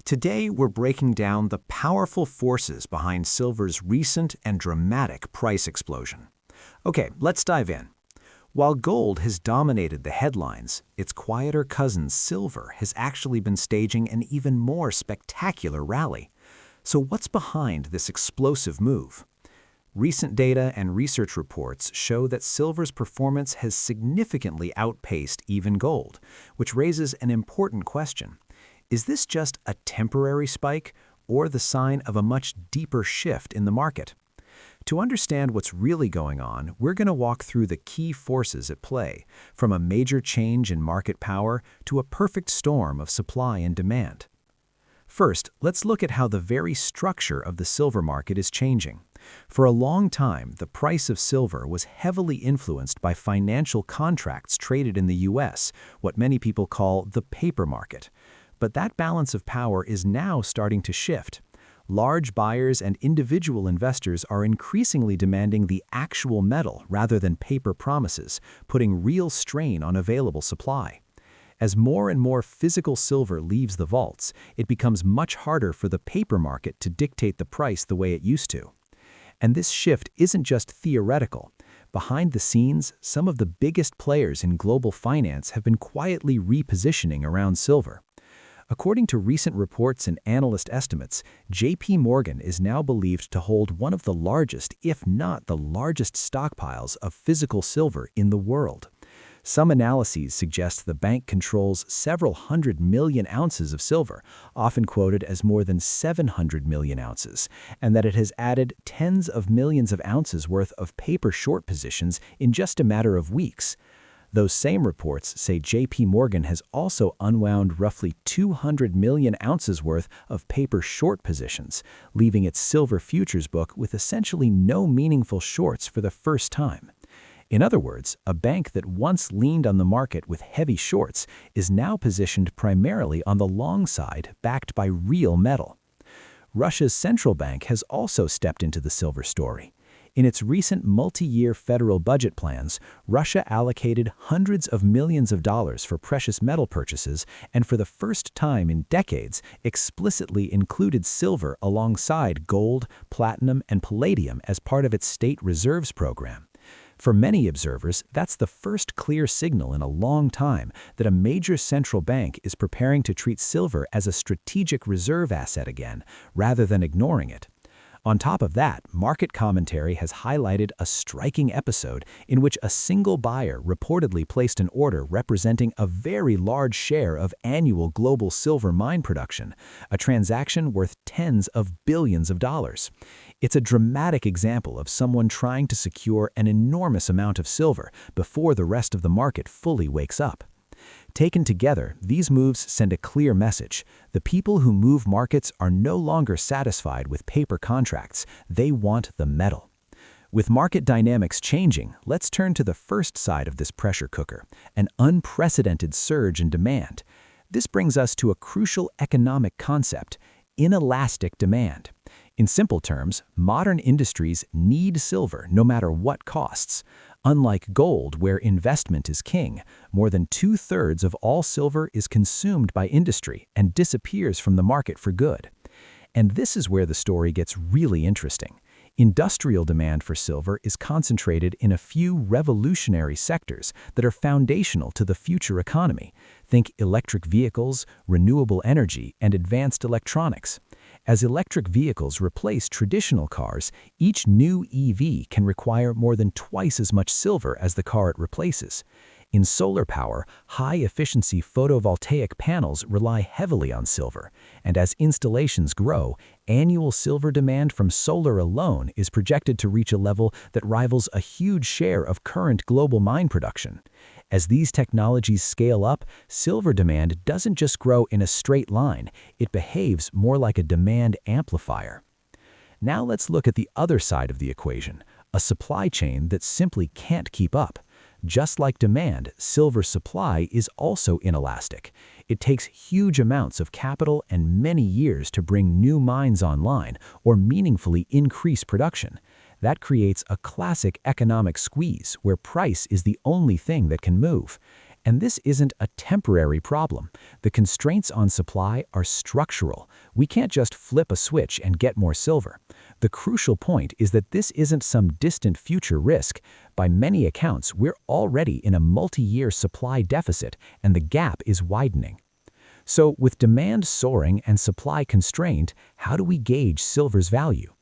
Today, we're breaking down the powerful forces behind silver's recent and dramatic price explosion. Okay, let's dive in. While gold has dominated the headlines, its quieter cousin silver has actually been staging an even more spectacular rally. So what's behind this explosive move? Recent data and research reports show that silver's performance has significantly outpaced even gold, which raises an important question. Is this just a temporary spike or the sign of a much deeper shift in the market? To understand what's really going on, we're going to walk through the key forces at play, from a major change in market power to a perfect storm of supply and demand. First, let's look at how the very structure of the silver market is changing. For a long time, the price of silver was heavily influenced by financial contracts traded in the US, what many people call the paper market. But that balance of power is now starting to shift. Large buyers and individual investors are increasingly demanding the actual metal rather than paper promises, putting real strain on available supply. As more and more physical silver leaves the vaults, it becomes much harder for the paper market to dictate the price the way it used to. And this shift isn't just theoretical. Behind the scenes, some of the biggest players in global finance have been quietly repositioning around silver. According to recent reports and analyst estimates, J.P. Morgan is now believed to hold one of the largest, if not the largest stockpiles of physical silver in the world. Some analyses suggest the bank controls several 100 million ounces of silver, often quoted as more than 700 million ounces, and that it has added tens of millions of ounces worth of paper short positions in just a matter of weeks. Those same reports say J.P. Morgan has also unwound roughly 200 million ounces worth of paper short positions, leaving its silver futures book with essentially no meaningful shorts for the first time. In other words, a bank that once leaned on the market with heavy shorts is now positioned primarily on the long side, backed by real metal. Russia's central bank has also stepped into the silver story. In its recent multi-year federal budget plans, Russia allocated hundreds of millions of dollars for precious metal purchases and for the first time in decades explicitly included silver alongside gold, platinum, and palladium as part of its state reserves program. For many observers, that's the first clear signal in a long time that a major central bank is preparing to treat silver as a strategic reserve asset again, rather than ignoring it. On top of that, market commentary has highlighted a striking episode in which a single buyer reportedly placed an order representing a very large share of annual global silver mine production, a transaction worth tens of billions of dollars. It's a dramatic example of someone trying to secure an enormous amount of silver before the rest of the market fully wakes up. Taken together, these moves send a clear message. The people who move markets are no longer satisfied with paper contracts. They want the metal. With market dynamics changing, let's turn to the first side of this pressure cooker, an unprecedented surge in demand. This brings us to a crucial economic concept: inelastic demand. In simple terms, modern industries need silver no matter what costs. Unlike gold, where investment is king, more than 2/3 of all silver is consumed by industry and disappears from the market for good. And this is where the story gets really interesting. Industrial demand for silver is concentrated in a few revolutionary sectors that are foundational to the future economy. Think electric vehicles, renewable energy, and advanced electronics. As electric vehicles replace traditional cars, each new EV can require more than twice as much silver as the car it replaces. In solar power, high-efficiency photovoltaic panels rely heavily on silver, and as installations grow, annual silver demand from solar alone is projected to reach a level that rivals a huge share of current global mine production. As these technologies scale up, silver demand doesn't just grow in a straight line, it behaves more like a demand amplifier. Now let's look at the other side of the equation, a supply chain that simply can't keep up. Just like demand, silver's supply is also inelastic. It takes huge amounts of capital and many years to bring new mines online or meaningfully increase production. That creates a classic economic squeeze where price is the only thing that can move. And this isn't a temporary problem. The constraints on supply are structural. We can't just flip a switch and get more silver. The crucial point is that this isn't some distant future risk. By many accounts, we're already in a multi-year supply deficit, and the gap is widening. So, with demand soaring and supply constrained, how do we gauge silver's value?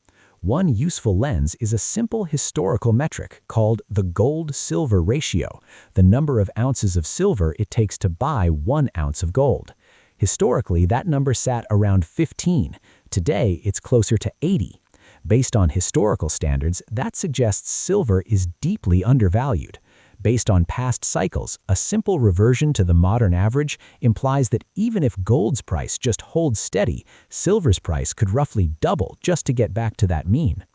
One useful lens is a simple historical metric called the gold-silver ratio, the number of ounces of silver it takes to buy 1 ounce of gold. Historically, that number sat around 15. Today, it's closer to 80. Based on historical standards, that suggests silver is deeply undervalued. Based on past cycles, a simple reversion to the modern average implies that even if gold's price just holds steady, silver's price could roughly double just to get back to that mean.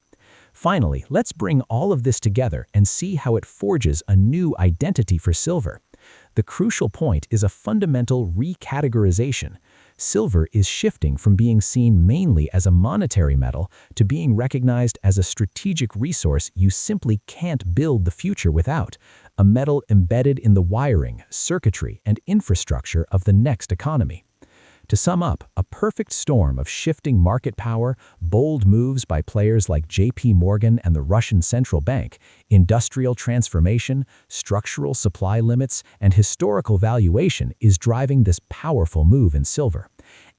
Finally, let's bring all of this together and see how it forges a new identity for silver. The crucial point is a fundamental recategorization. Silver is shifting from being seen mainly as a monetary metal to being recognized as a strategic resource you simply can't build the future without, a metal embedded in the wiring, circuitry, and infrastructure of the next economy. To sum up, a perfect storm of shifting market power, bold moves by players like JP Morgan and the Russian Central Bank, industrial transformation, structural supply limits, and historical valuation is driving this powerful move in silver.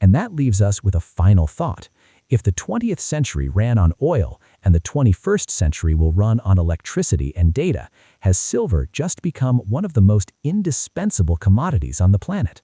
And that leaves us with a final thought. If the 20th century ran on oil and the 21st century will run on electricity and data, has silver just become one of the most indispensable commodities on the planet?